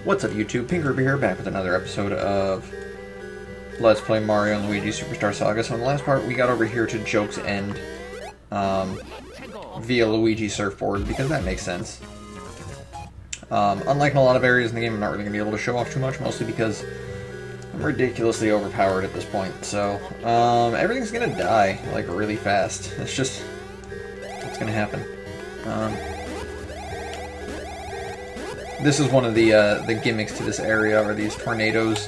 What's up, YouTube? Pink Ruby here, back with another episode of Let's Play Mario and Luigi Superstar Saga. So in the last part, we got over here to Joke's End via Luigi Surfboard, because that makes sense. Unlike in a lot of areas in the game, I'm not really going to be able to show off too much, mostly because I'm ridiculously overpowered at this point. So, everything's going to die, like, really fast. It's just what's going to happen. This is one of the gimmicks to this area, are these tornadoes.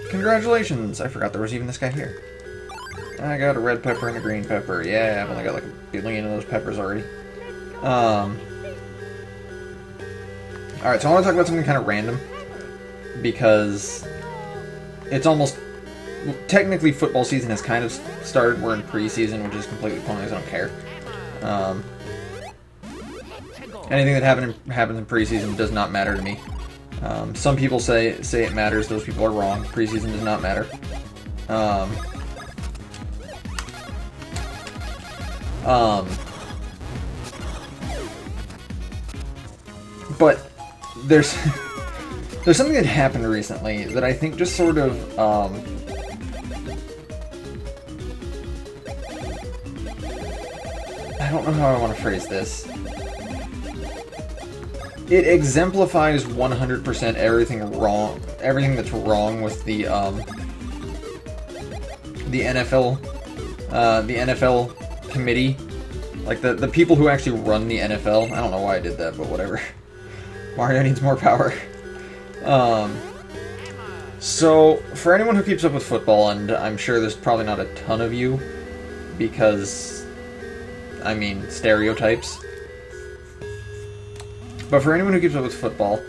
Congratulations! I forgot there was even this guy here. I got a red pepper and a green pepper. Yeah, I've only got like a billion of those peppers already. Alright, so I want to talk about something kind of random. Because it's almost... technically, football season has kind of started. We're in preseason, which is completely pointless. I don't care. Anything that happens in preseason does not matter to me. Some people say it matters. Those people are wrong. Preseason does not matter. But there's something that happened recently that I think just sort of I don't know how I want to phrase this. It exemplifies 100% everything that's wrong with the NFL committee, like the people who actually run the NFL. I don't know why I did that, but whatever. Mario needs more power. So for anyone who keeps up with football, and I'm sure there's probably not a ton of you, because I mean stereotypes. But for anyone who keeps up with football,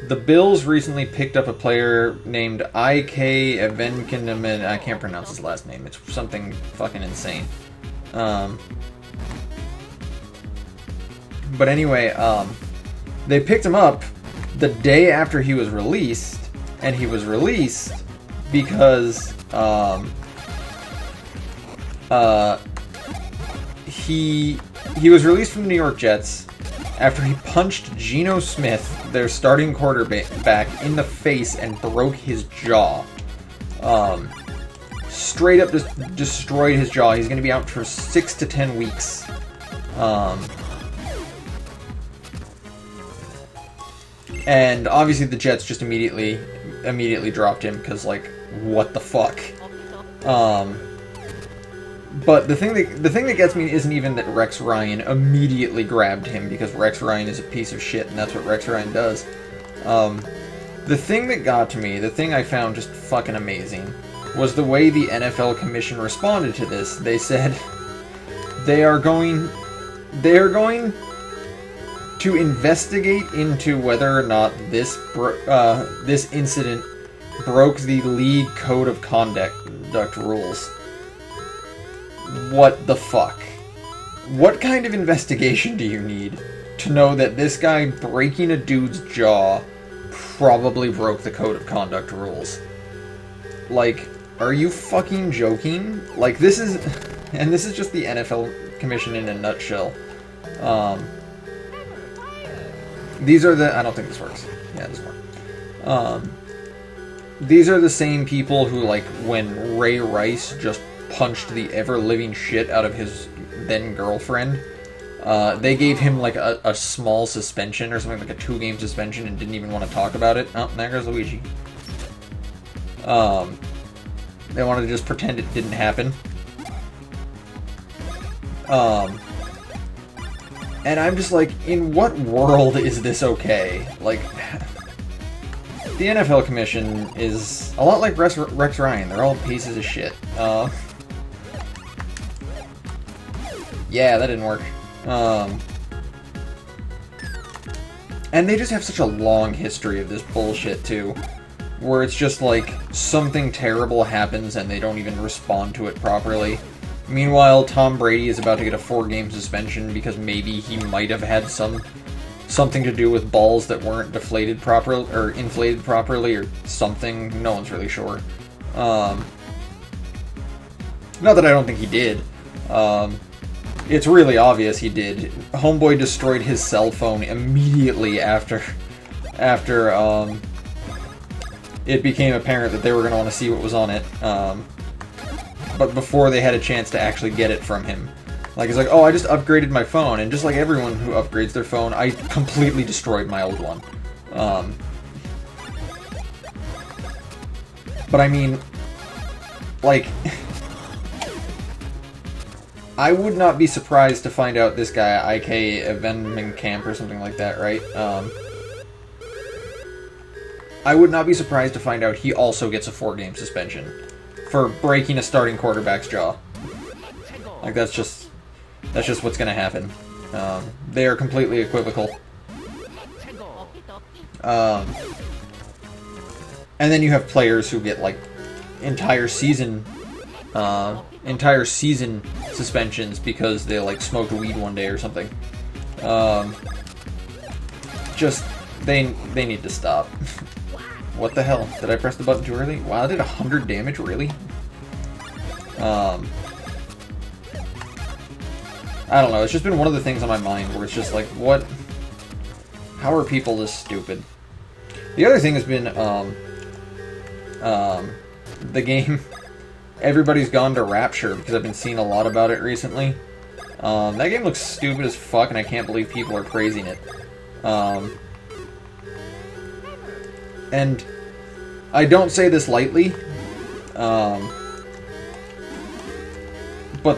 the Bills recently picked up a player named I.K. Evenkinman. I can't pronounce his last name. It's something fucking insane. But anyway, they picked him up the day after he was released, and he was released because he was released from the New York Jets after he punched Geno Smith, their starting quarterback, in the face and broke his jaw. Straight up just destroyed his jaw. He's going to be out for 6 to 10 weeks. And obviously the Jets just immediately dropped him, because, like, what the fuck? But the thing that gets me isn't even that Rex Ryan immediately grabbed him, because Rex Ryan is a piece of shit, and that's what Rex Ryan does. The thing that got to me, the thing I found just fucking amazing, was the way the NFL Commission responded to this. They said they are going to investigate into whether or not this incident broke the league code of conduct rules. What the fuck? What kind of investigation do you need to know that this guy breaking a dude's jaw probably broke the code of conduct rules? Like, are you fucking joking? Like, this is... and this is just the NFL Commission in a nutshell. These are the... I don't think this works. Yeah, it doesn't work. These are the same people who, like, when Ray Rice just punched the ever-living shit out of his then-girlfriend, they gave him, like, a small suspension or something, like a 2-game suspension, and didn't even want to talk about it. Oh, there goes Luigi. They wanted to just pretend it didn't happen. And I'm just like, in what world is this okay? Like, the NFL Commission is a lot like Rex Ryan. They're all pieces of shit. Yeah, that didn't work. And they just have such a long history of this bullshit, too. Where it's just like, something terrible happens and they don't even respond to it properly. Meanwhile, Tom Brady is about to get a 4-game suspension because maybe he might have had something to do with balls that weren't deflated properly, or inflated properly, or something. No one's really sure. Not that I don't think he did. It's really obvious he did. Homeboy destroyed his cell phone immediately after it became apparent that they were going to want to see what was on it. But before they had a chance to actually get it from him. Like, it's like, oh, I just upgraded my phone, and just like everyone who upgrades their phone, I completely destroyed my old one. But I mean, like, I would not be surprised to find out this guy, IK Evenman or something like that, right? I would not be surprised to find out he also gets a 4-game suspension for breaking a starting quarterback's jaw. Like, that's just what's gonna happen. They are completely equivocal. And then you have players who get, like, entire season suspensions because they, like, smoked weed one day or something. Just, they need to stop. What the hell? Did I press the button too early? Wow, I did 100 damage, really? I don't know, it's just been one of the things on my mind where it's just like, what? How are people this stupid? The other thing has been, the game, Everybody's Gone to Rapture, because I've been seeing a lot about it recently. That game looks stupid as fuck, and I can't believe people are praising it. And I don't say this lightly, but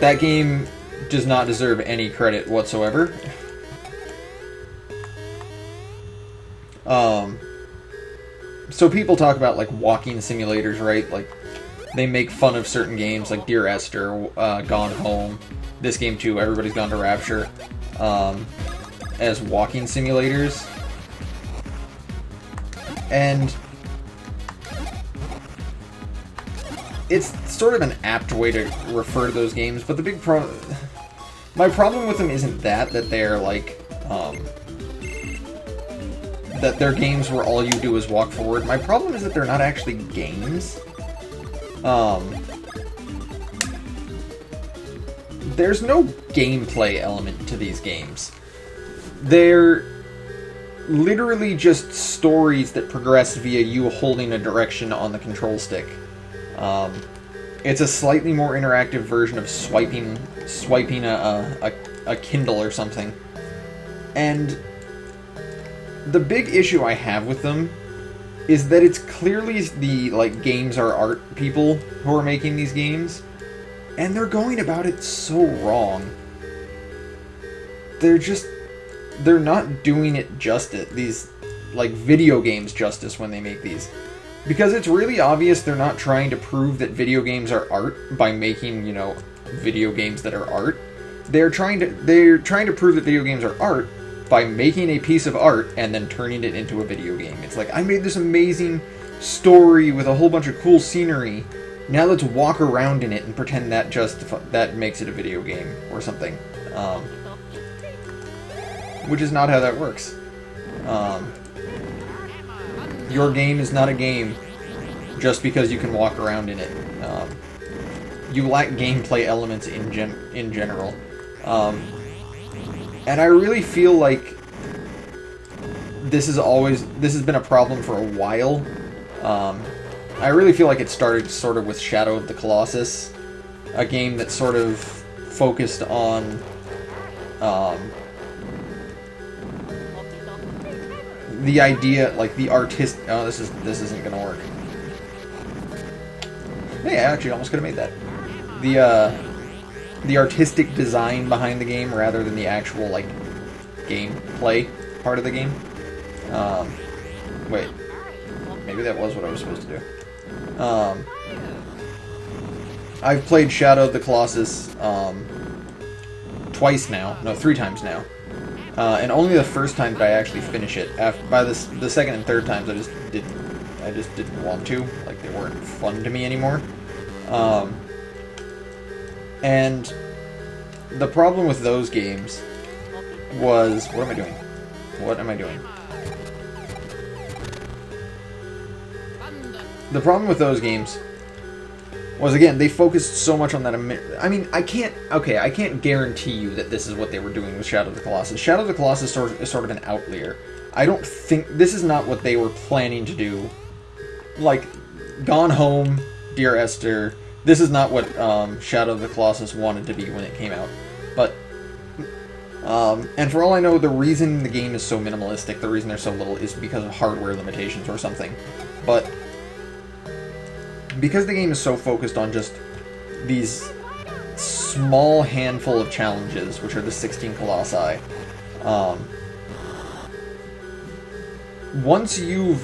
that game does not deserve any credit whatsoever. So people talk about, like, walking simulators, right? Like, they make fun of certain games, like Dear Esther, Gone Home, this game too, Everybody's Gone to Rapture, as walking simulators. And it's sort of an apt way to refer to those games, but the big my problem with them isn't that they're like, that they're games where all you do is walk forward. My problem is that they're not actually games. There's no gameplay element to these games. They're literally just stories that progress via you holding a direction on the control stick. It's a slightly more interactive version of swiping a Kindle or something. And the big issue I have with them is that it's clearly the, like, games are art people who are making these games, and they're going about it so wrong. They're not doing it justice, these, like, video games justice when they make these. Because it's really obvious they're not trying to prove that video games are art by making, you know, video games that are art. They're trying to prove that video games are art by making a piece of art and then turning it into a video game. It's like, I made this amazing story with a whole bunch of cool scenery. Now let's walk around in it and pretend that makes it a video game or something. Which is not how that works. Your game is not a game just because you can walk around in it. You lack gameplay elements in general. And I really feel like this has been a problem for a while. I really feel like it started sort of with Shadow of the Colossus, a game that sort of focused on the idea, like the artist. Oh, this isn't gonna work. Hey, I actually almost could have made that. The artistic design behind the game rather than the actual, like, gameplay part of the game. Wait. Maybe that was what I was supposed to do. I've played Shadow of the Colossus twice now. No, 3 times now. And only the first time did I actually finish it. By the second and third times, I just didn't want to. Like, they weren't fun to me anymore. And the problem with those games was... What am I doing? What am I doing? The problem with those games was, again, they focused so much on that. I mean, I can't guarantee you that this is what they were doing with Shadow of the Colossus. Shadow of the Colossus is sort of an outlier. I don't think... This is not what they were planning to do. Like, Gone Home, Dear Esther... This is not what Shadow of the Colossus wanted to be when it came out. But... and for all I know, the reason the game is so minimalistic, the reason there's so little, is because of hardware limitations or something. But... because the game is so focused on just these small handful of challenges, which are the 16 Colossi, once you've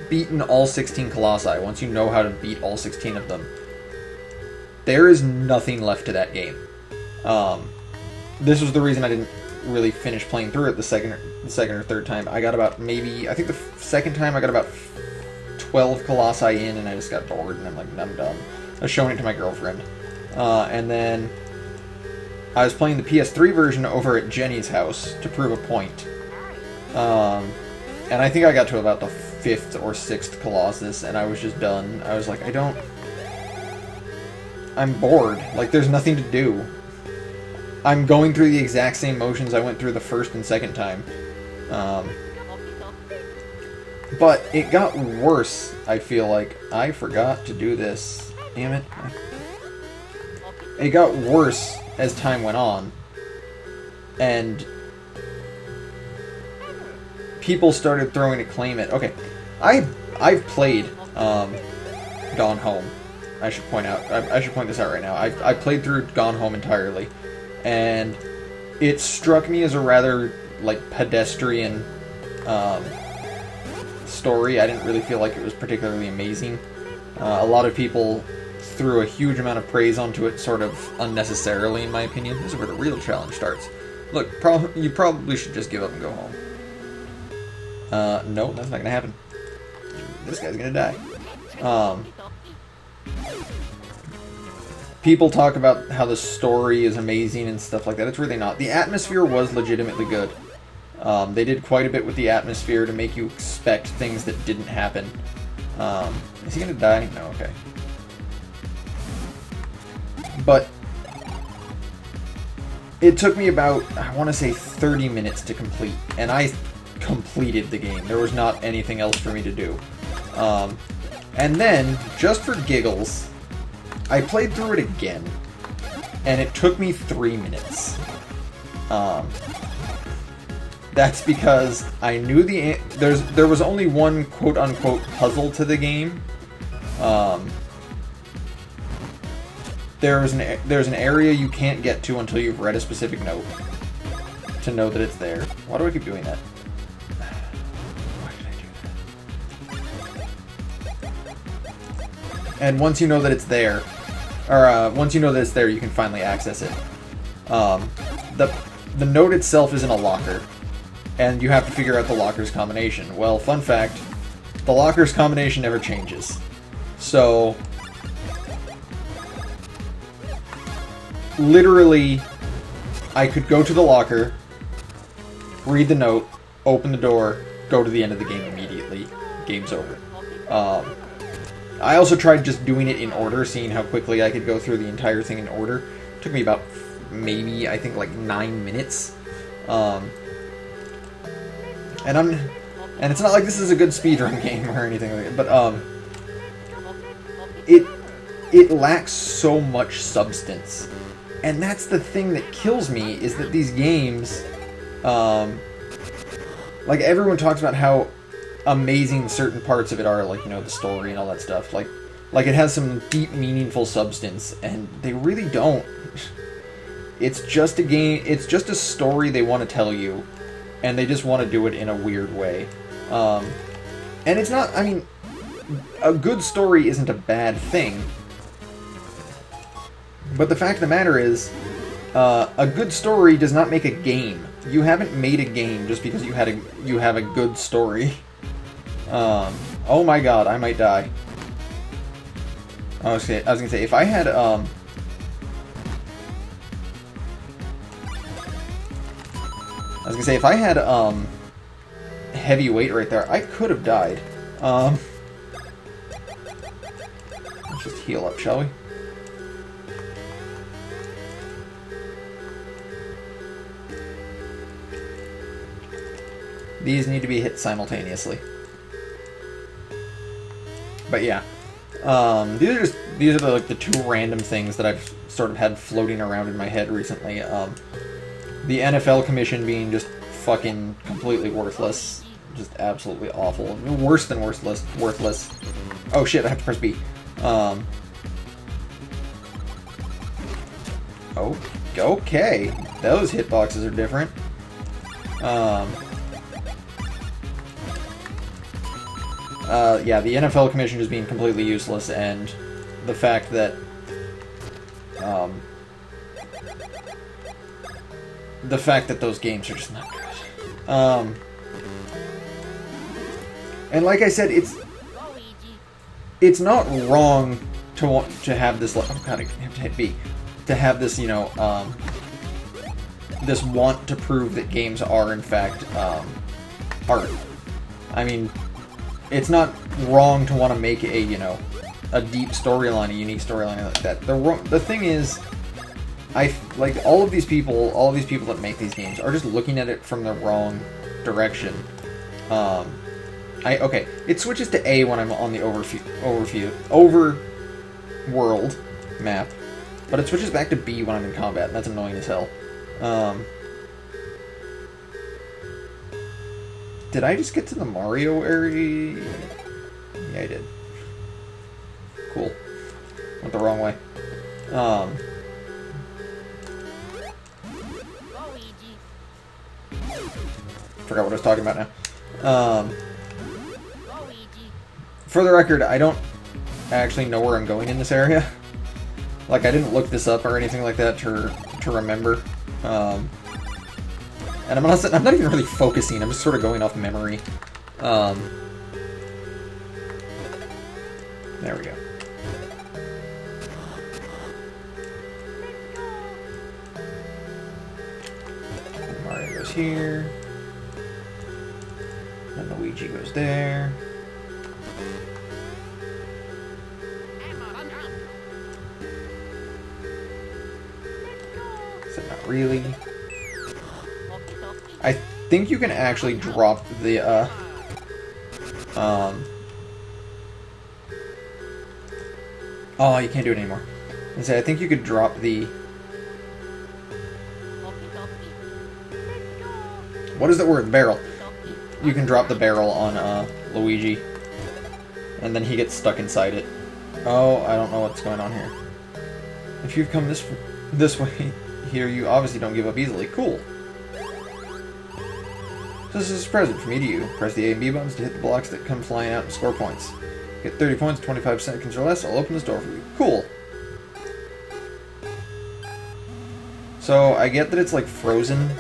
beaten all 16 Colossi, once you know how to beat all 16 of them, there is nothing left to that game. This was the reason I didn't really finish playing through it the second or third time. I got about I think the second time I got about 12 Colossi in, and I just got bored, and I'm like, I'm done. I was showing it to my girlfriend. And then I was playing the PS3 version over at Jenny's house to prove a point. And I think I got to about the 5th or 6th Colossus, and I was just done. I was like, I'm bored. Like, there's nothing to do. I'm going through the exact same motions I went through the first and second time. But it got worse, I feel like. I forgot to do this. Damn it. It got worse as time went on. And people started throwing acclaim at... Okay, I've played Gone Home. I should point this out right now. I played through Gone Home entirely. And it struck me as a rather, like, pedestrian... story. I didn't really feel like it was particularly amazing. A lot of people threw a huge amount of praise onto it sort of unnecessarily, in my opinion. This is where the real challenge starts. Look, you probably should just give up and go home. No, that's not gonna happen. This guy's gonna die. People talk about how the story is amazing and stuff like that. It's really not. The atmosphere was legitimately good. They did quite a bit with the atmosphere to make you expect things that didn't happen. Is he gonna die? No, okay. But it took me about, I want to say, 30 minutes to complete, and I completed the game. There was not anything else for me to do. And then, just for giggles, I played through it again, and it took me 3 minutes. That's because I knew there was only one quote-unquote puzzle to the game. There's an area you can't get to until you've read a specific note to know that it's there. Why do I keep doing that? Why did I do that? And once you know that it's there, or once you know that it's there, you can finally access it. The note itself is in a locker, and you have to figure out the locker's combination. Well, fun fact, the locker's combination never changes. So, literally, I could go to the locker, read the note, open the door, go to the end of the game immediately. Game's over. I also tried just doing it in order, seeing how quickly I could go through the entire thing in order. It took me about, maybe, I think, like 9 minutes. And it's not like this is a good speedrun game or anything like that, but, it lacks so much substance. And that's the thing that kills me, is that these games, like, everyone talks about how amazing certain parts of it are, like, you know, the story and all that stuff. Like it has some deep, meaningful substance, and they really don't. It's just a game, it's just a story they want to tell you, and they just want to do it in a weird way. And it's not, I mean, a good story isn't a bad thing. But the fact of the matter is, a good story does not make a game. You haven't made a game just because you have a good story. Oh my god, I might die. I was gonna say, if I had, heavy weight right there, I could have died. heal up, shall we? These need to be hit simultaneously. But yeah. These are like the two random things that I've sort of had floating around in my head recently. The NFL commission being just fucking completely worthless. Just absolutely awful. Worse than worthless. Oh shit, I have to press B. Oh, okay. Those hitboxes are different. Yeah, the NFL commission just being completely useless, and the fact that, those games are just not good. And like I said, it's not wrong to want to have this, oh god, I have to hit B, to have this, you know, this want to prove that games are, in fact, art. I mean, it's not wrong to want to make a, you know, a deep storyline, a unique storyline like that. The thing is, like, all of these people that make these games are just looking at it from the wrong direction. Okay, it switches to A when I'm on the overworld map, but it switches back to B when I'm in combat, and that's annoying as hell. Did I just get to the Mario area? Yeah, I did. Cool. Went the wrong way. Forgot what I was talking about now. For the record, I don't actually know where I'm going in this area. Like, I didn't look this up or anything like that to remember. And I'm not even really focusing, I'm just sort of going off memory. There we go. Mario goes here. And Luigi goes there. Is it not really? I think you can actually drop the, oh, you can't do it anymore. I think you could drop the... What is the word? Barrel. You can drop the barrel on, Luigi. And then he gets stuck inside it. Oh, I don't know what's going on here. If you've come this way here, you obviously don't give up easily. Cool. So this is a present from me to you. Press the A and B buttons to hit the blocks that come flying out and score points. Get 30 points, 25 seconds or less, I'll open this door for you. Cool. So, I get that it's like frozen,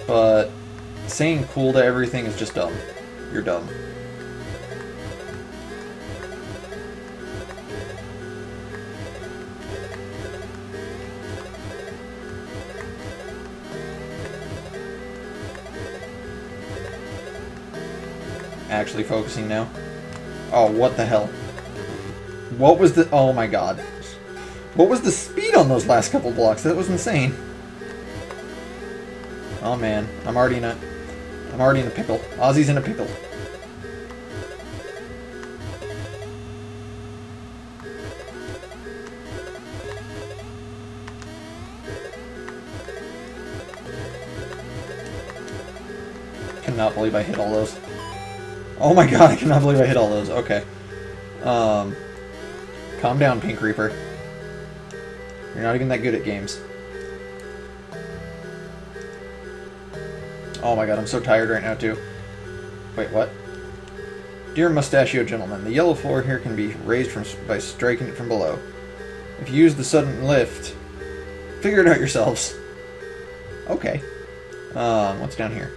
but saying cool to everything is just dumb. You're dumb. Actually focusing now. Oh, what the hell? What was the... Oh my god. What was the speed on those last couple blocks? That was insane. Oh man, I'm already in a pickle. Ozzy's in a pickle. Cannot believe I hit all those. Oh my god, I cannot believe I hit all those. Okay. Calm down, Pink Reaper. You're not even that good at games. Oh my god, I'm so tired right now, too. Wait, what? Dear Mustachio Gentleman, the yellow floor here can be raised by striking it from below. If you use the sudden lift, figure it out yourselves. Okay. What's down here?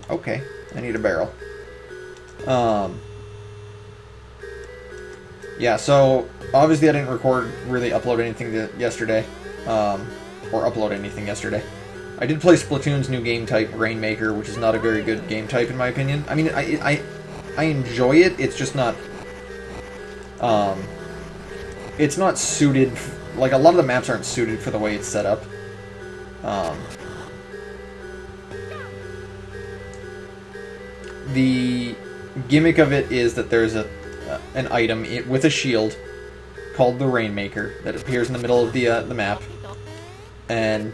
Okay. I need a barrel. Yeah, so obviously I didn't upload anything yesterday, or upload anything yesterday. I did play Splatoon's new game type, Rainmaker, which is not a very good game type in my opinion. I mean, I enjoy it, it's just not It's not suited, like a lot of the maps aren't suited for the way it's set up. The gimmick of it is that there's an item with a shield called the Rainmaker that appears in the middle of the map, and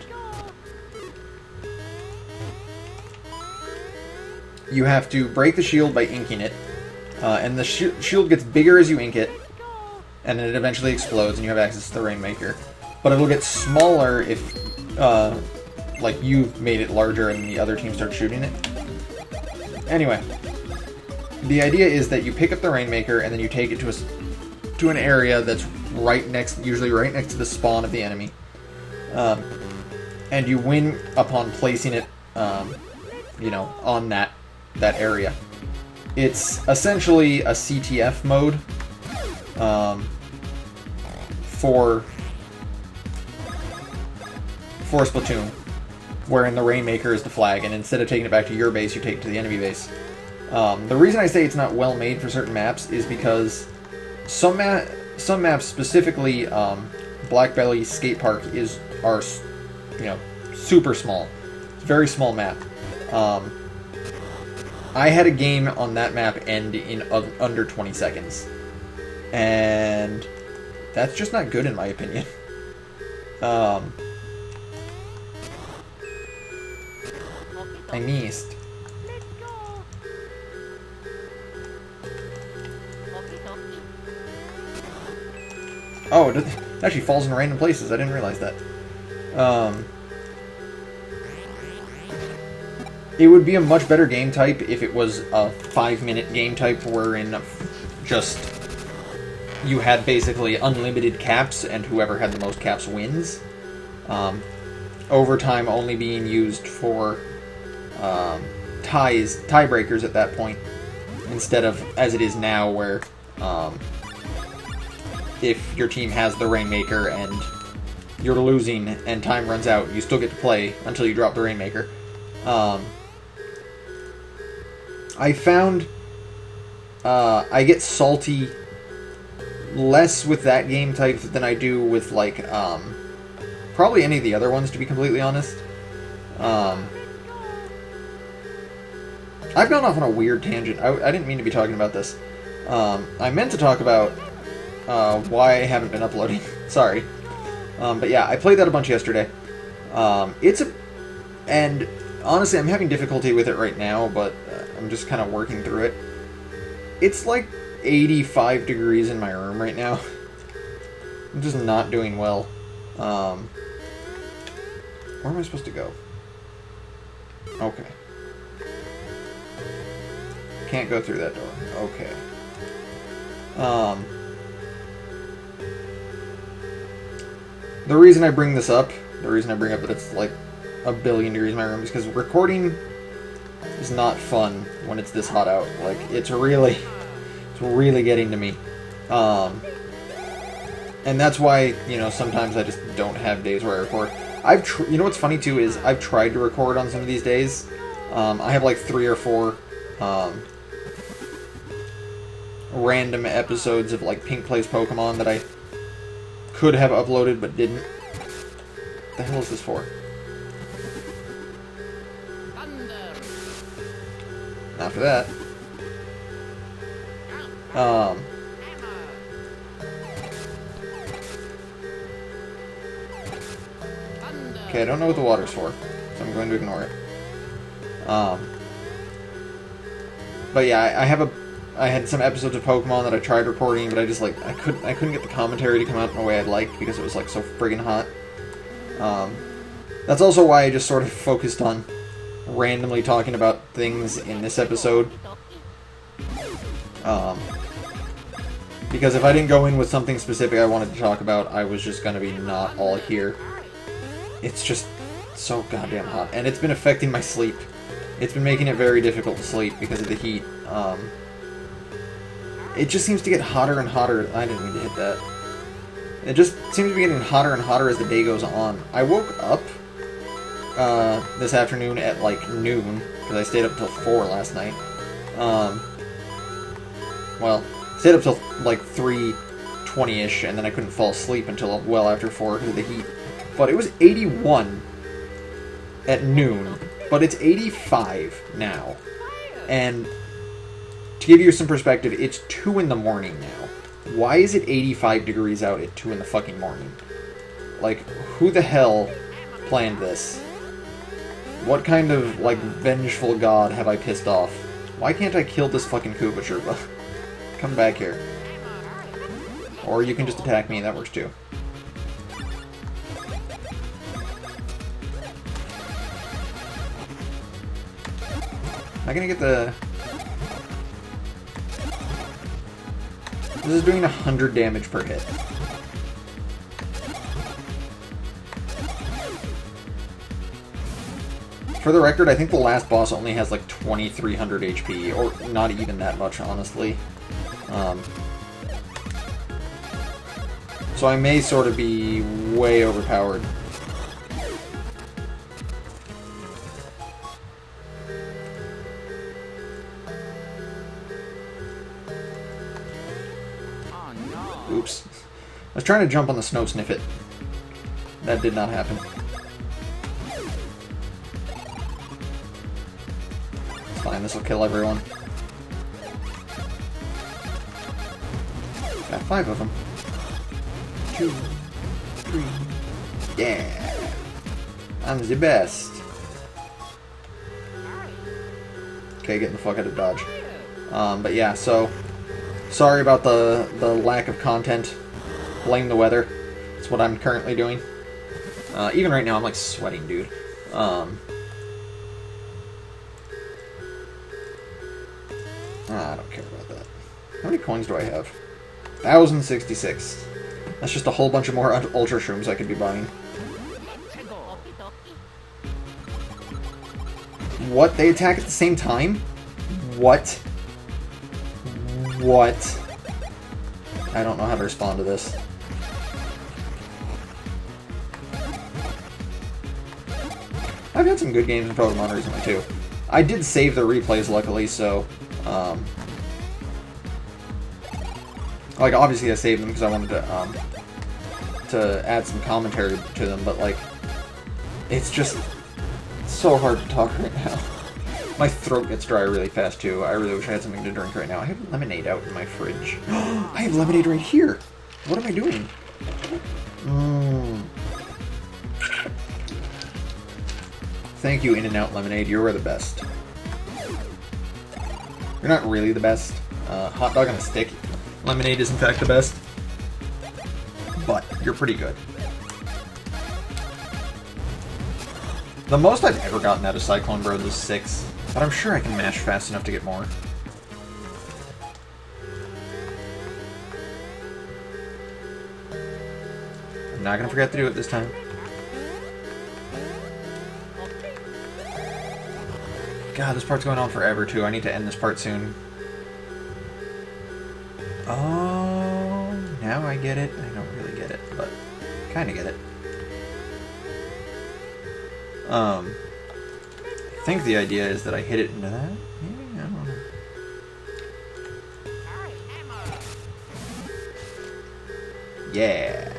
you have to break the shield by inking it, and the shield gets bigger as you ink it, and then it eventually explodes and you have access to the Rainmaker. But it'll get smaller if, like, you've made it larger and the other team starts shooting it. Anyway, the idea is that you pick up the Rainmaker and then you take it to an area that's usually right next to the spawn of the enemy. And you win upon placing it, on that area. It's essentially a CTF mode for Splatoon, wherein the Rainmaker is the flag, and instead of taking it back to your base, you take it to the enemy base. The reason I say it's not well made for certain maps is because some maps, specifically Black Belly Skate Park, are super small. It's a very small map. I had a game on that map end in under 20 seconds, and that's just not good in my opinion. I missed. Oh, it actually falls in random places. I didn't realize that. It would be a much better game type if it was a 5-minute game type wherein just you had basically unlimited caps and whoever had the most caps wins. Overtime only being used for tiebreakers at that point, instead of as it is now where if your team has the Rainmaker and you're losing and time runs out, you still get to play until you drop the Rainmaker. I found I get salty less with that game type than I do with, like, probably any of the other ones, to be completely honest. I've gone off on a weird tangent. I didn't mean to be talking about this. I meant to talk about why I haven't been uploading. Sorry. But yeah, I played that a bunch yesterday. And honestly, I'm having difficulty with it right now, but I'm just kind of working through it. It's like 85 degrees in my room right now. I'm just not doing well. Where am I supposed to go? Okay. Can't go through that door. Okay. The reason I bring this up, the reason I bring up that it's like a billion degrees in my room, is because recording is not fun when it's this hot out. Like, it's really getting to me. And that's why, sometimes I just don't have days where I record. You know what's funny too is I've tried to record on some of these days. I have like 3 or 4 random episodes of like Pink Plays Pokemon that I could have uploaded but didn't. What the hell is this for? After that. Okay, I don't know what the water's for, so I'm going to ignore it. But yeah, I had some episodes of Pokemon that I tried recording, but I just, like, I couldn't get the commentary to come out in a way I'd like because it was, like, so friggin' hot. That's also why I just sort of focused on randomly talking about things in this episode. Because if I didn't go in with something specific I wanted to talk about, I was just gonna be not all here. It's just so goddamn hot, and it's been affecting my sleep. It's been making it very difficult to sleep because of the heat. It just seems to get hotter and hotter. I didn't mean to hit that. It just seems to be getting hotter and hotter as the day goes on. I woke up this afternoon at like noon, because I stayed up till 4 last night. Well, Stayed up till like 3:20ish, and then I couldn't fall asleep until well after 4 because of the heat. But it was 81 at noon, but it's 85 now. And to give you some perspective, it's 2 in the morning now. Why is it 85 degrees out at 2 in the fucking morning? Like, who the hell planned this? What kind of, like, vengeful god have I pissed off? Why can't I kill this fucking Koopa Troopa? Come back here. Or you can just attack me, that works too. Am I gonna get the... This is doing 100 damage per hit. For the record, I think the last boss only has like 2,300 HP, or not even that much, honestly. So I may sort of be way overpowered. Oops. I was trying to jump on the Snow Sniffet. That did not happen. It's fine, this will kill everyone. Got 5 of them. 2, 3. Yeah! I'm the best. Okay, getting the fuck out of dodge. But yeah, so... Sorry about the lack of content. Blame the weather. That's what I'm currently doing. Even right now, I'm like sweating, dude. I don't care about that. How many coins do I have? 1,066. That's just a whole bunch of more Ultra Shrooms I could be buying. What? They attack at the same time? What? What? I don't know how to respond to this. I've had some good games in Pokemon recently, too. I did save the replays, luckily, so... like, obviously I saved them because I wanted to add some commentary to them, but, like... It's just so hard to talk right now. My throat gets dry really fast, too. I really wish I had something to drink right now. I have lemonade out in my fridge. I have lemonade right here! What am I doing? Thank you, In-N-Out Lemonade. You are the best. You're not really the best. Hot dog on a stick. Lemonade is, in fact, the best. But you're pretty good. The most I've ever gotten out of Cyclone Bros is 6. But I'm sure I can mash fast enough to get more. I'm not gonna forget to do it this time. God, this part's going on forever, too. I need to end this part soon. Oh, now I get it. I don't really get it, but kind of get it. I think the idea is that I hit it into that. Maybe? I don't know. Yeah.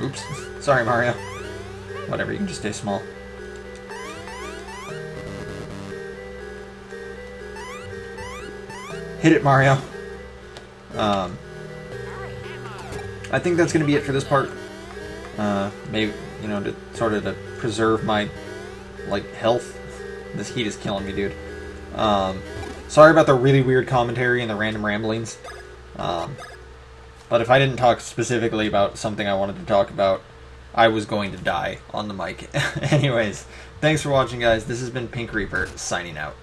Oops. Sorry, Mario. Whatever, you can just stay small. Hit it, Mario. I think that's going to be it for this part. Maybe, you know, to sort of to preserve my, like, health. This heat is killing me, dude. Sorry about the really weird commentary and the random ramblings. But if I didn't talk specifically about something I wanted to talk about, I was going to die on the mic. Anyways, thanks for watching, guys. This has been Pink Reaper, signing out.